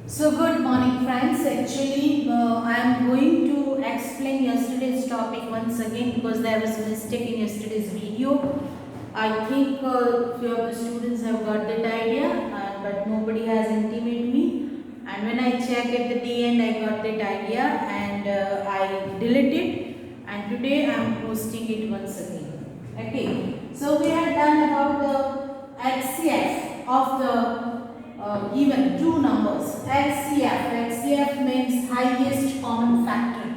So good morning friends. Actually I am going to explain yesterday's topic once again because there was a mistake in yesterday's video. I think few of the students have got that idea but nobody has intimated me, and when I check at the end I got that idea and I deleted, and today I am posting it once again. Okay, so we have done about the HCF of the given two numbers. HCF means highest common factor,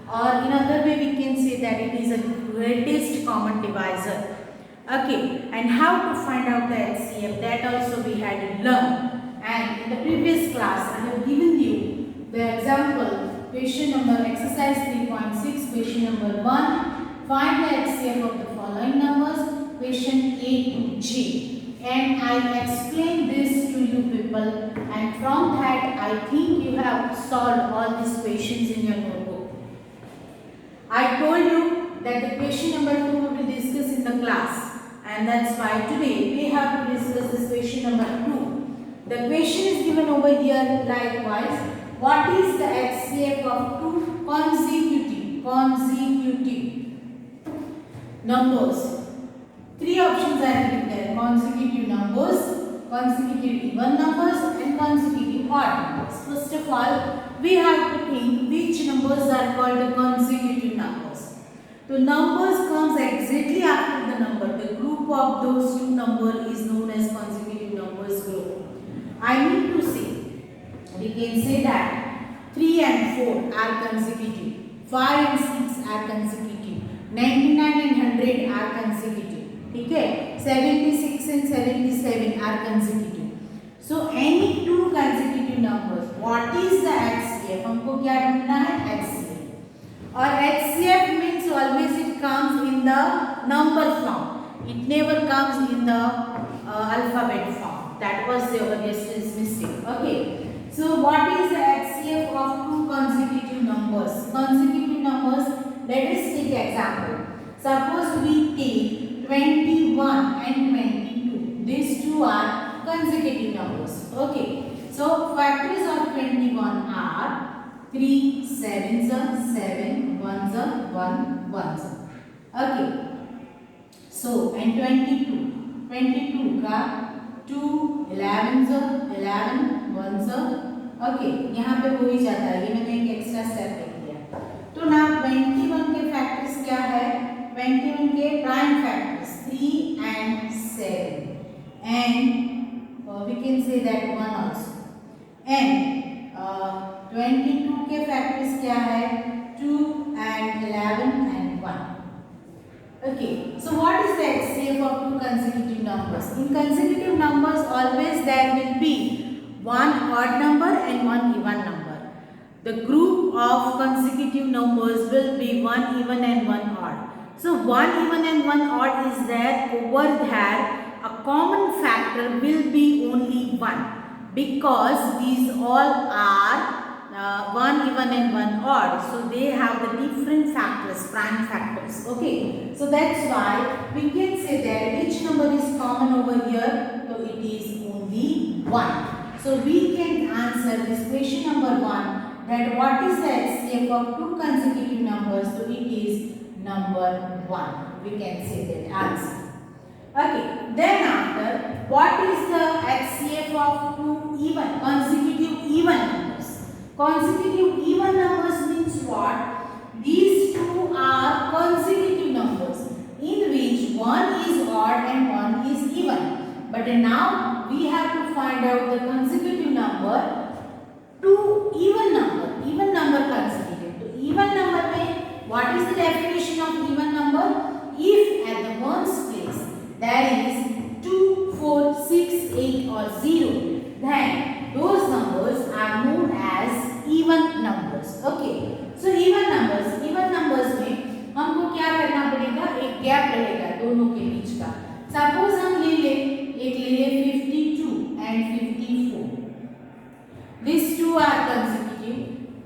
or in other way we can say that it is a greatest common divisor. Okay, and how to find out the HCF, that also we had to learn. And in the previous class I have given you the example question number exercise 3.6, question number 1. Find the HCF of the following numbers, question A to G. And I explained this to you people, and from that I think you have solved all these questions in your notebook. I told you that the question number 2 we will discuss in the class, and that's why today we have to discuss this question number 2. The question is given over here likewise. What is the HCF of two consecutive numbers? Three options are given there: consecutive numbers, consecutive even numbers, and consecutive odd numbers. First of all, we have to think which numbers are called the consecutive numbers. The numbers comes exactly after the number. The group of those two numbers is known as consecutive numbers group. I need to say, we can say that 3 and 4 are consecutive, 5 and 6 are consecutive, 99 and 100 are consecutive. Okay, 76 and 77 are consecutive. So any two consecutive numbers, what is the HCF? हमको क्या ढूंढना है? HCF. और HCF means always it comes in the number form. It never comes in the alphabet form. That was yesterday's mistake. Okay. So what is the HCF of two consecutive numbers? Consecutive numbers. Let us take example. Suppose we take 21 and 22. These two are consecutive numbers. Okay. So factors of 21 are 3 7s are 7, 1s are 1, 1s are. Okay. So and 22 का 2 11s are 11, 1s are. Okay. यहाँ पे हो ही जाता है, ये मैंने एक extra step ले लिया. तो ना 21 के फैक्टर्स क्या है? 21 के prime factors 3 and 7, and we can say that 1 also, and 22 के फैक्टर्स क्या है? 2 and 11 and 1. Okay, so what is the HCF of two consecutive numbers? In consecutive numbers always there will be one odd number and one even number. The group of consecutive numbers will be one even and one odd. So one even and one odd is there. Over there a common factor will be only one, because these all are one even and one odd. So they have the different factors, prime factors. Okay. So that's why we can say that which number is common over here. So it is only 1. So we can answer this question number 1, that what is the HCF of two consecutive numbers. So it is number 1. We can say that answer. Okay. Then after, what is the HCF of two even consecutive even numbers? Consecutive even numbers means what? These two are consecutive numbers in which one is odd and one is even. But now we have to find out the consecutive number to even number consecutive. To even number में what is the definition of even number? If at the ones place there is 2, 4, 6, 8 or 0, then those numbers are known as even numbers. Okay. So even numbers में हमको क्या करना पड़ेगा? एक gap रहेगा दोनों के बीच का. Suppose हम ले ले 52 and 54. These two are consecutive.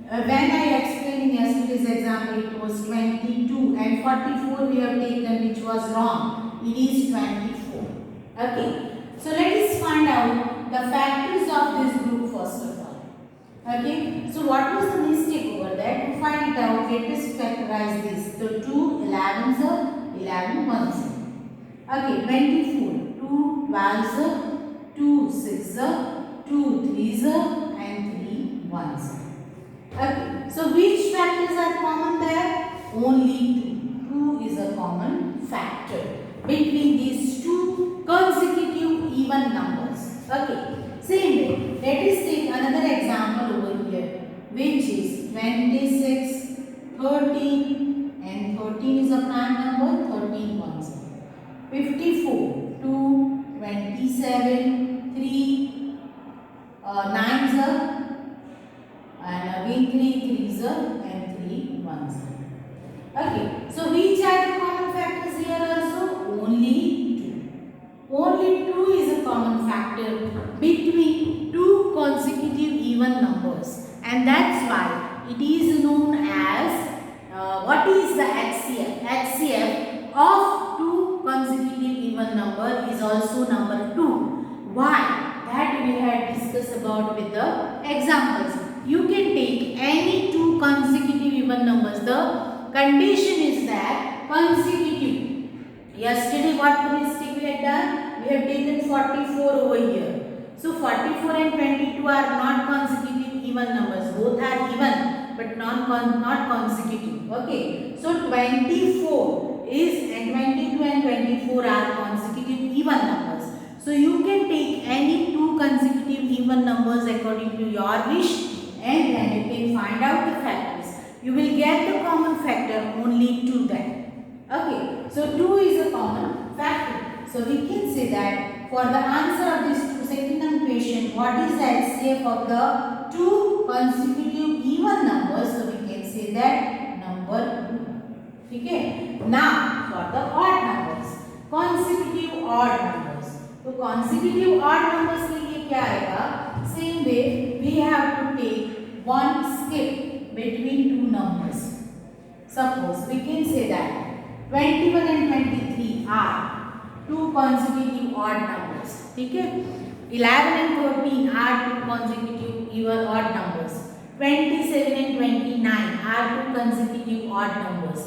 When I explained in yesterday's example, it was 22 and 44 we have taken, which was wrong. It is 24. Okay. So let us find out the factors of this group first of all. Okay, so what was the mistake over there? To find it out, let us factorize this. So 2 11s are 11 ones. Okay, 24. 2 12s are 2 6s are 2 3s are and 3 ones. Okay, so which factors are common there? Only 2. 2 is a common factor between these two consecutive even numbers. Okay. Same way, let us take another example over here, which is 26, 13, and 13 is a prime number, 13 ones. 54, 2, 27, 3, 9s are, and again 3 threes are, and 3 ones are. Okay, so which are the common factors here also? Only 2. Only 2 is a common factor between two consecutive even numbers, and that's why it is known as what is the HCF? HCF of two consecutive even number is also number 2. Why? That we had discussed about with the examples. You can take any two consecutive even numbers. The condition is that consecutive. Yesterday what the mistake we had done? We have taken 44 over here. So 44 and 22 are not consecutive even numbers. Both are even but not consecutive. Okay. So 24 is and 22 and 24 are consecutive even numbers. So you can take any two consecutive even numbers according to your wish, and then you can find out the factors. You will get the common factor only 2 then. Okay, so 2 is a common factor. So we can say that for the answer of this second question, what is the HCF of the two consecutive even numbers? So we can say that number 2. Okay. Now for the odd numbers, consecutive odd numbers. तो consecutive odd numbers के लिए क्या आएगा? Same way we have to take one skip between two numbers. Suppose we can say that 21 and 23 are two consecutive odd numbers. ठीक है? 11 and 13 are two consecutive even odd numbers. 27 and 29 are two consecutive odd numbers.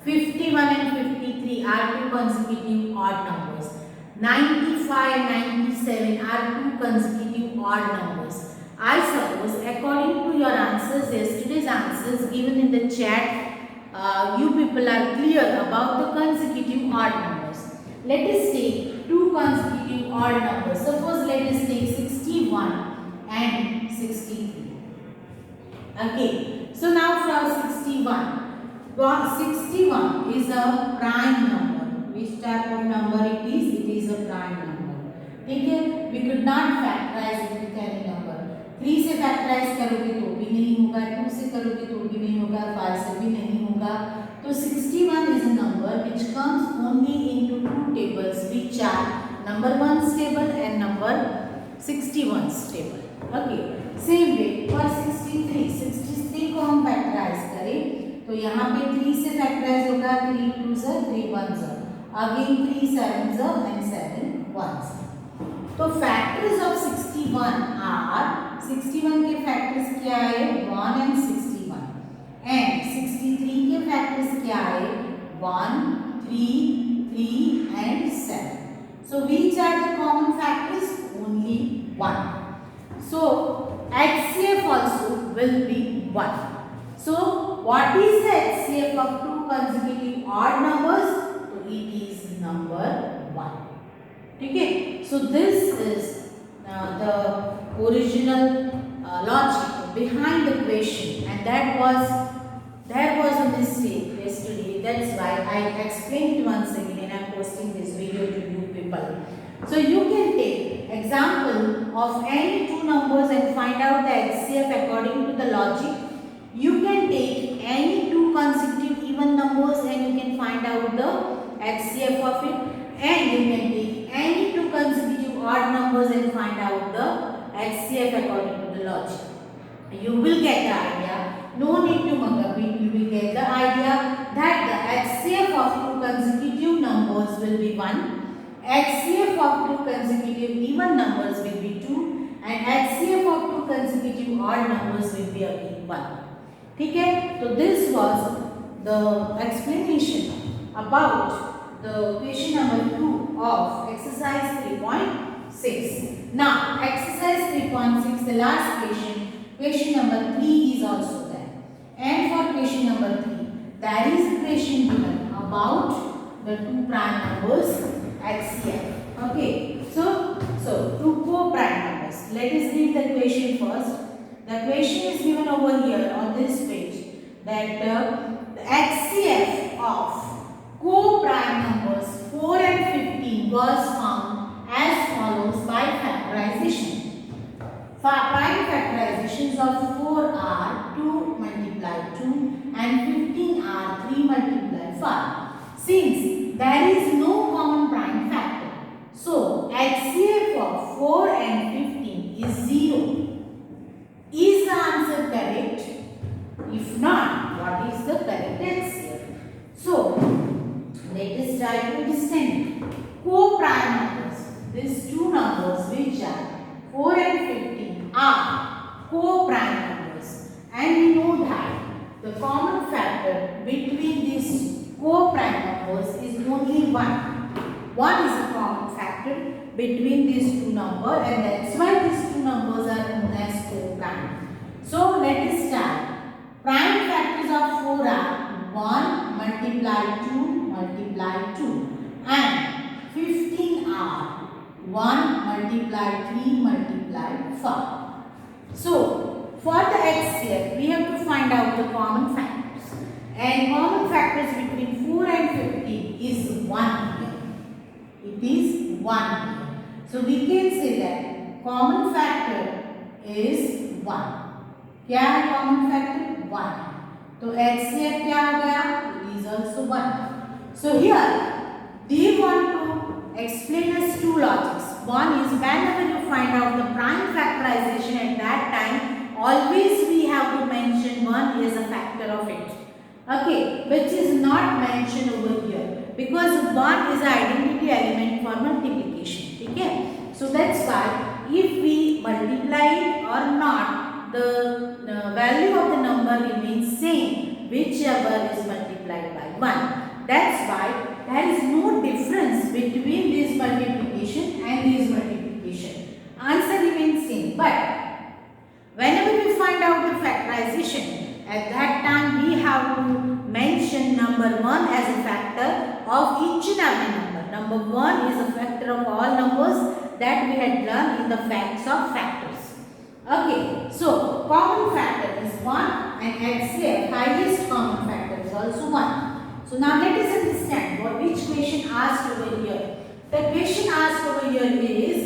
51 and 53 are two consecutive odd numbers. 95 and 97 are two consecutive odd numbers. I suppose according to your answers, yesterday's answers given in the chat, you people are clear about the consecutive odd numbers. Let us take two consecutive odd numbers. Suppose let us take 61 and 63. Okay. So now from 61. 61 is a prime number. Which type of number it is? It is a prime number. Okay. We could not factorize it with any number. 3 से factorise करोगे तो भी नहीं होगा, 2 से करोगे तो भी नहीं होगा, 5 से भी नहीं होगा. तो 61 is a number which comes only into two tables, which are number 1's table and number 61's table. Okay. Same way for 63 को हम फैक्टराइज करें तो यहाँ पे 3 से फैक्टराइज होगा, 3 2s are 3 1s are, again 3 7s are and 7 1s. तो factors of 61 are 61 के फैक्टर्स क्या है 1 and 61 एंड 63 के फैक्टर्स क्या है 1 3 3 and 7. So which are the common factors? Only 1. So HCF also will be 1. So what is the HCF of two consecutive odd numbers? So it is number 1. Okay. So this is the original logic behind the question, and there was a mistake yesterday. That's why I explained once again and I'm posting this video to you people. So you can take example of any two numbers and find out the HCF according to the logic. You can take any two consecutive even numbers and you can find out the HCF of it, and you can take any two consecutive odd numbers and find out the HCF according to the logic. You will get the idea. No need to mug up it. You will get the idea that the HCF of two consecutive numbers will be 1. HCF of two consecutive even numbers will be 2. And HCF of two consecutive consecutive odd numbers will be again 1. ठीक है, तो this was the explanation about the question number 2 of exercise 3.6. Now exercise 3.6, the last question number 3 is also there, and for question number 3 there is a question given about the two prime numbers HCF. Okay, so two co-prime numbers. Let us read the question first. The question is given over here on this page that the HCF of co-prime numbers 4 and 15 was found as follows by factorization. Prime factorizations of 4 are 2 multiplied 2 and 15 are 3 multiplied 5. Since there is no common prime factor, so HCF of 4 and 15 is 0. Is the answer correct? If not, what is the correct HCF? So, let us try to understand co-prime numbers. These two numbers which are 4 and 15 are co-prime numbers, and we know that the common factor between these co-prime numbers is only 1. 1 is a common factor between these two numbers, and that's why these two numbers are known as co-prime. So let us start. Prime factors of 4 are 1 multiplied 2 multiplied 2 and 15 are 1 multiplied 3 multiplied 5. So for the HCF we have to find out the common factors, and common factors between 4 and 15 is 1 here. It is 1 here. So we can say that common factor is 1. क्या है common factor? 1. तो HCF क्या हो गया? It is also 1. So here they want to explain us two logics. One is whenever you find out the prime factorization at that time, always we have to mention 1 is a factor of it. Okay, which is not mentioned over here because 1 is an identity element for multiplication. Okay, so that's why if we multiply it or not, the value of the number remains same whichever is multiplied by 1. That's why there is no difference between this multiplication and this multiplication. Answer remains same. But whenever we find out the factorization, at that time we have to mention number 1 as a factor of each and every number. Number 1 is a factor of all numbers that we had learned in the facts of factors. Okay, so common factor is 1 and HCF, highest common factor, is also 1. So now let us understand which question asked over here. The question asked over here is,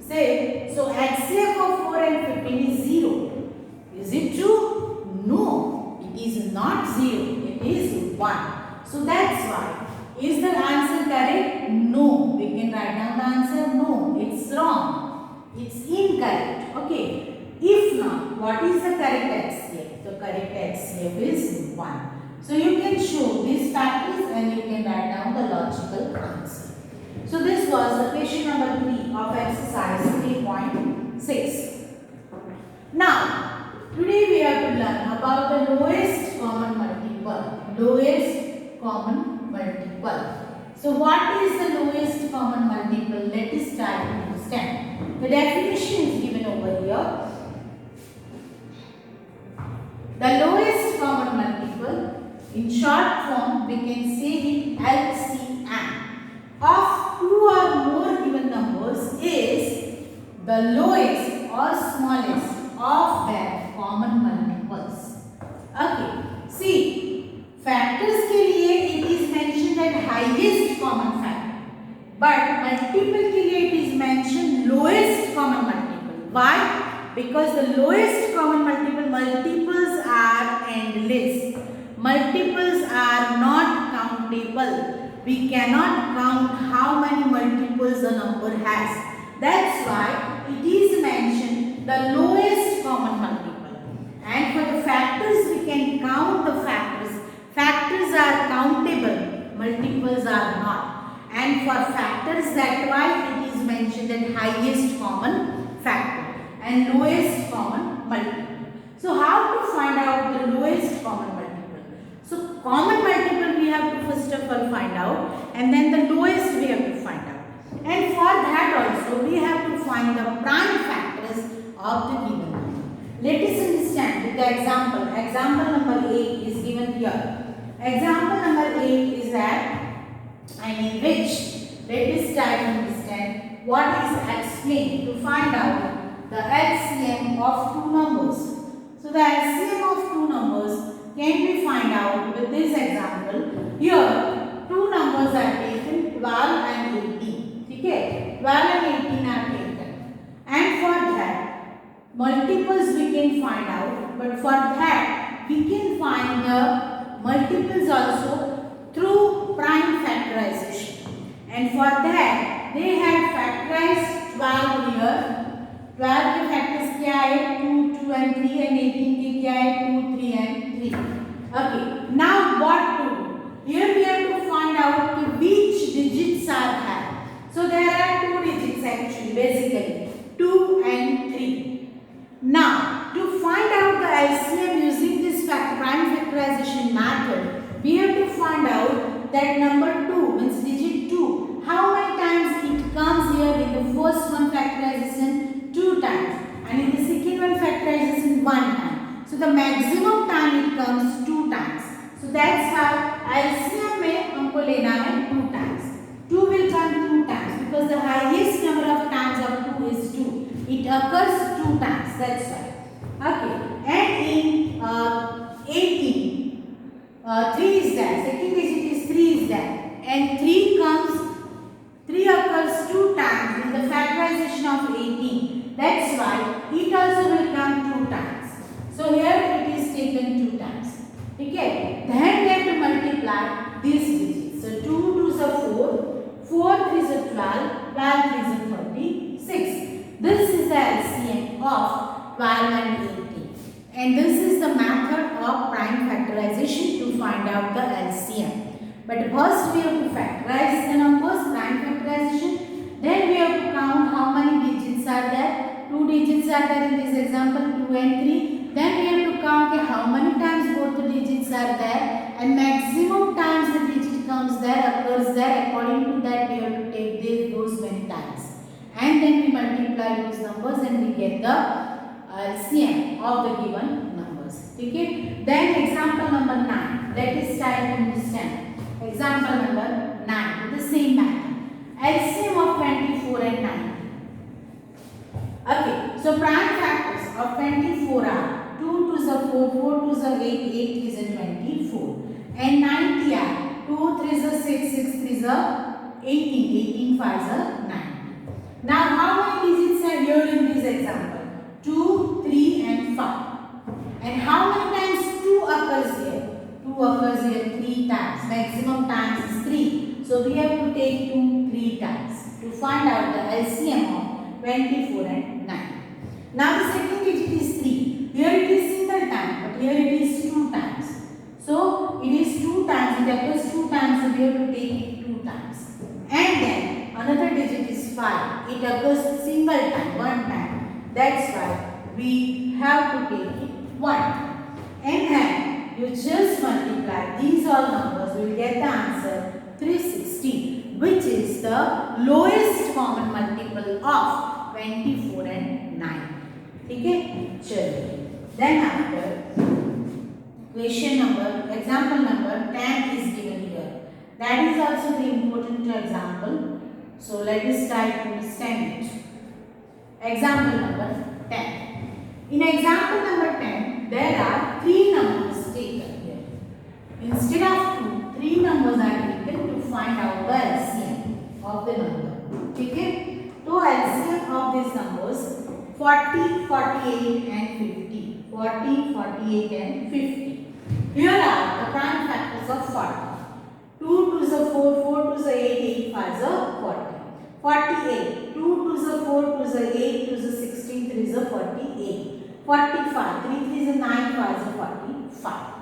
say, so HCF of 4 and 15 is 0. Is it true? No, it is not 0. It is 1. So that's why. Is the answer correct? No. We can write down the answer. No, it's wrong. It's incorrect. Okay. If not, what is the correct HCF? The correct HCF is 1. So you can show these factors and you can write down the logical answer. So this was the question number 3 of exercise 3.6. Now, today we have to learn about the lowest common multiple. Lowest common multiple. So what is the lowest common multiple? Let us try to understand. The definition is given over here. The lowest common multiple, in short form, we can say it LCM of 2 or more given numbers is the lowest or smallest of their common multiples. Okay, see, factors के लिए it is mentioned that highest common factor, but multiple के लिए it is mentioned lowest common multiple. Why? Because the lowest common multiples are endless. Multiples are not countable. We cannot count how many multiples a number has. That's why it is mentioned the lowest common multiple. And for the factors we can count the factors. Factors are countable. Multiples are not. And for factors, that's why it is mentioned that highest common factor and lowest common multiple. So how to find out the lowest common multiple? So common multiple we have to first of all find out, and then the lowest we have to find out. And for that also we have to find the prime factors of the given number. Let us understand with the example. Example number 8 is given here. Example number 8 is that, in which let us try to understand what is explained to find out the LCM of two numbers. So the LCM of two numbers can be find out with this example. Here two numbers are taken, 12 and 18. Okay, 12 and 18 are taken, and for that multiples we can find out, but for that we can find the multiples also through prime factorization, and for that they have factorized 12 here. 12 के factors क्या है, 2, 2 and 3, and 18 के क्या है, 2, 3 and 3. Okay, now what to do? Here we have to find out which digits are there. So there are two digits actually, basically 2 and 3. Now to find out the LCM using this prime factorization method, we have to find out that number 2 means digit 2. How many times it comes here in the first one factorization? 2 times, and in the second one factorization 1 time. So the maximum time it comes 2 times. So that's how LCM में हमको लेना है 2 times. 2 will come 2 times because the highest number of times of 2 is 2. It occurs 2 times. That's why. Okay. And in 18, 3 is there. Second digit is 3 is there, and 3 occurs 2 times in the factorization of 18. That's why it also will come 2 times. So here it is taken 2 times. Okay. Then we have to multiply these digits. So 2 2s are 4, 4 3s are 12, 12 3s are 36. This is the LCM of 12 and 18. And this is the method of prime factorization to find out the LCM. But first we have to factorize the numbers, prime factorization. Then we have to count how many digits are there. 2 digits are there in this example, 2 and 3. Then we have to count how many times both the digits are there, and maximum times the digit comes there, occurs there. According to that we have to take those many times, and then we multiply those numbers and we get the LCM of the given numbers. Okay. Then example number 9. Let us try to understand. Example number 9 with the same method. LCM of 24 and 90. Okay, so prime factors of 24 are 2 2s are 4, 4 2s are 8, 8 3s are 24, and 90 are 2 3s are 6, 6 3s are 18, 18 5s are 90. Now how many digits are here in this example? 2, 3 and 5. And how many times 2 occurs here? 2 occurs here 3 times. Maximum times is 3. So we have to take 2 3 times to find out the LCM of 24 and 9. Now the second digit is 3. Here it is single time, but here it is 2 times. So it is 2 times, it occurs 2 times, so we have to take it 2 times. And then another digit is 5. It occurs single time, 1 time. That's why we have to take it 1 time. And then you just multiply these all numbers, we will get the answer 360, which is the lowest common multiple of 24 and 9. Okay? Chalo. Then after question number, example number 10 is given here. That is also the important example. So let us try to understand it. Example number 10. In example number 10, there are 3 numbers taken here. Instead of 2, 3 numbers are taken to find out the LCM of the number. Okay? So LCM of these numbers 40, 48 and 50. 40, 48 and 50. Here are the prime factors of 40. 2 2s are 4, 4 2s are 8, 8 5s are 40. 48. 2 2s are 4, 2s are 8, 2s are 16, 3s are 48. 45. 3 3s are 9, 5s are 45.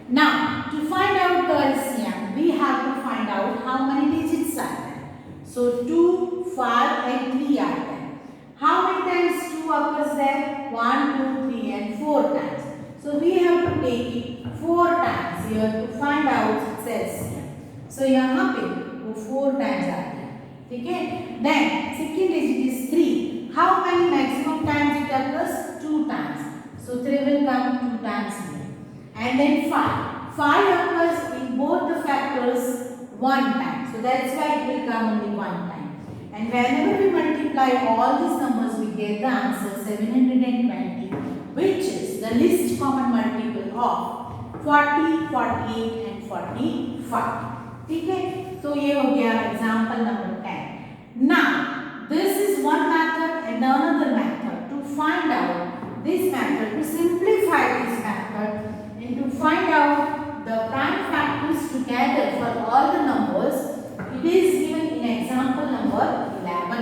Now, to find out the LCM, we have to find out how many digits are there. So 2, 5 and 3 are there. How many times 2 occurs there? 1, 2, 3 and 4 times. So we have to take it 4 times here to find out its LCM. So यहाँ पे वो 4 times आ गया, ठीक है. Then second digit is 3. How many maximum times it occurs? 2 times. So 3 will come 2 times here. And then 5. 5 occurs in both the factors 1 time. So that's why it will come only 1 time. And whenever we multiply all these numbers, we get the answer 720, which is the least common multiple of 40, 48 and 45. ठीक है. तो ये हो गया example number 10. Now this is one method and another method to find out this method, to simplify this method and to find out the prime factors together for all the numbers. It is given in example number 11.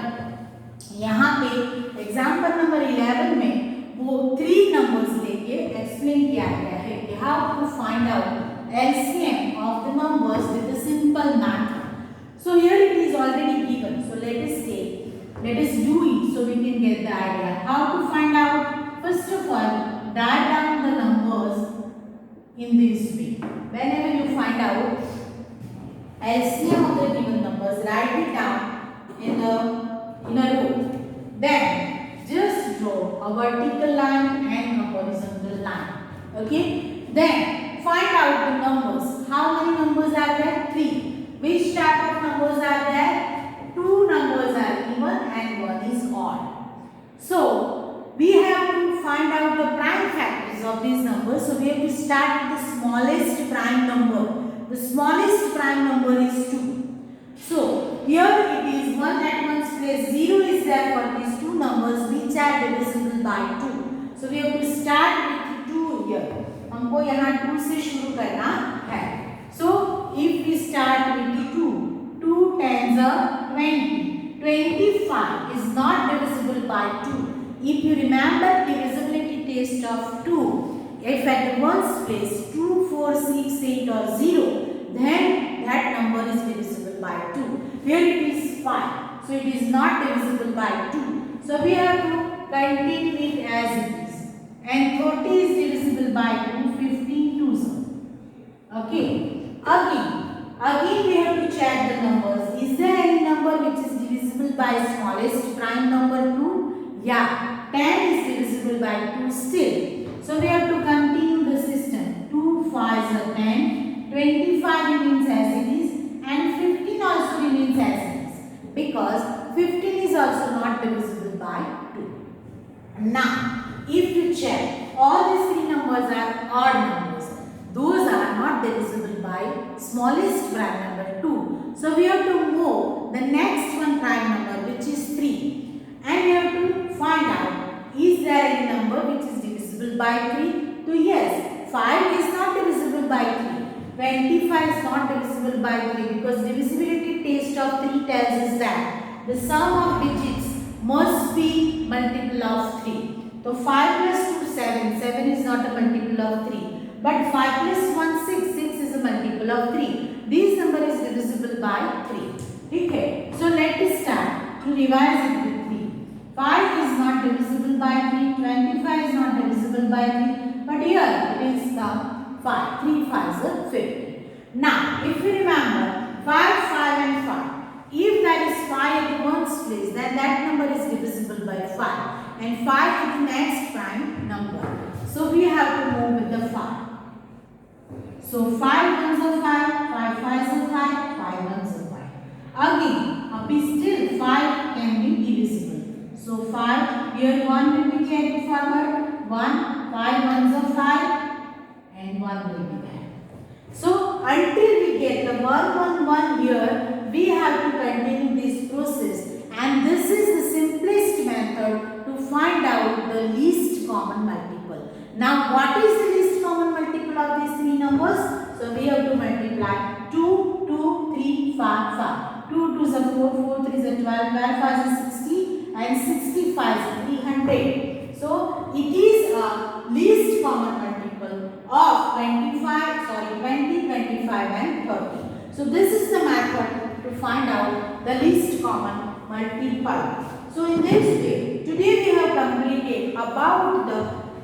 यहाँ पे example number 11 में वो 3 numbers लेके explain किया गया है कि how to find out LCM of the numbers with a simple method. So here it is already given. So let us do it so we can get the idea how to find out. First of all, write down the numbers in this way. Whenever you find out LCM of the given numbers, write it down in a row. Then just draw a vertical line and a horizontal line. Okay. Then find out the numbers. How many numbers are there? 3. Which type of numbers are there? 2 numbers are even and 1 is odd. So we have to find out the prime factors of these numbers. So we have to start with the smallest prime number. The smallest prime number is 2. So here it is 1 at one's place. 0 is there for these 2 numbers which are divisible by 2. So we have to start with 2 here. हमको यहाँ 2 से शुरू करना है. So if we start with 2 tens are 20. 25 is not divisible by 2. If you remember divisibility test of 2, if at one's place 2, 4, 6, 8 or 0, then that number is divisible by 2. Here it is 5. So it is not divisible by 2. So we have to continue it as it is. And 30 is divisible by 2, 15 2s. Okay. Again we have to check the numbers. Is there any number which is divisible by smallest prime number 2? Yeah. 10 is divisible by 2 still. So we have to continue the system. 2 5s are 10. 25 remains as it is. And 15 also remains as it is. Because 15 is also not divisible by 2. Now, if you check, all these 3 numbers are odd numbers. Those are not divisible by smallest prime number 2. So we have to move the next one prime number, which is 3. And we have to find out, is there any number which is divisible by 3? So yes, 5 is not divisible by 3. 25 is not divisible by 3 because divisibility test of 3 tells us that the sum of digits must be multiple of 3. So 5 plus 2 7. 7 is not a multiple of 3. But 5 plus 1 6. 6 is a multiple of 3. This number is divisible by 3. Okay. So let us start to revise it with 3. 5 is not divisible by 3. 25 is not divisible by 3. But here it is the 5. 3 5s are 50. Now if you remember 5, 5 and 5. If there is 5 at one's place, then that number is divisible by 5. And 5 is the next prime number. So we have to move with the 5. So 5 ones are 5, 5 5s are 5, 5 ones are 5. Again, still 5 can be divisible. So 5, here 1 will be carried forward. 1, 5 ones are 5 and 1 will be there. So until we get the 1 1 1 here, we have to continue this process. And this is the simplest method to find out the least common multiple. Now what is the least common multiple of these 3 numbers? So we have to multiply 2, 2, 3, 5, 5. 2 2s are 4, 4 3s are 12, 12 5s are 60 and 65 is 300. So it is a least common multiple of 20, 25 and 30. So this is the method to find out the least common multiple. So in this way, today we have completed about the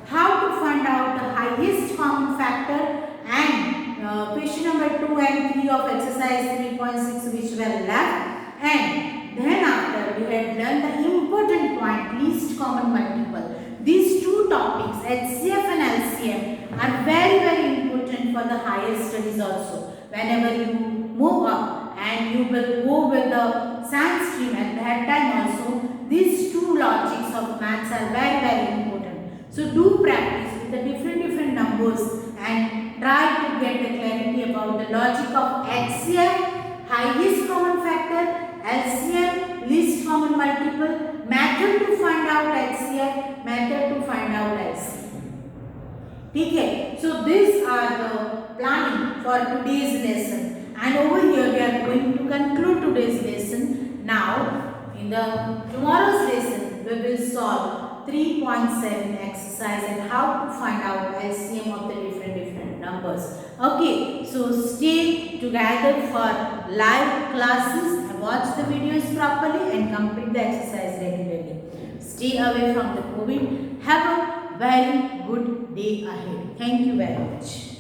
how to find out the highest common factor, and question number 2 and 3 of exercise 3.6 which were left, and then after we had learned the important point, least common multiple. These two topics, HCF and LCM, are very important for the higher studies also. Whenever you move up and you will go with the science stream, at that time also these two logics of maths are very important. So do practice with the different numbers and try to get the clarity about the logic of HCF, highest common factor, LCM, least common multiple, method to find out HCF, method to find out LCM. Okay, so these are the planning for today's lesson, and over here we are going to conclude today's lesson. Now in the tomorrow's lesson we will solve 3.7 exercise and how to find out LCM of the different numbers. Okay, so stay together for live classes and watch the videos properly and complete the exercise regularly. Stay away from the COVID. Have a very good day ahead. Thank you very much.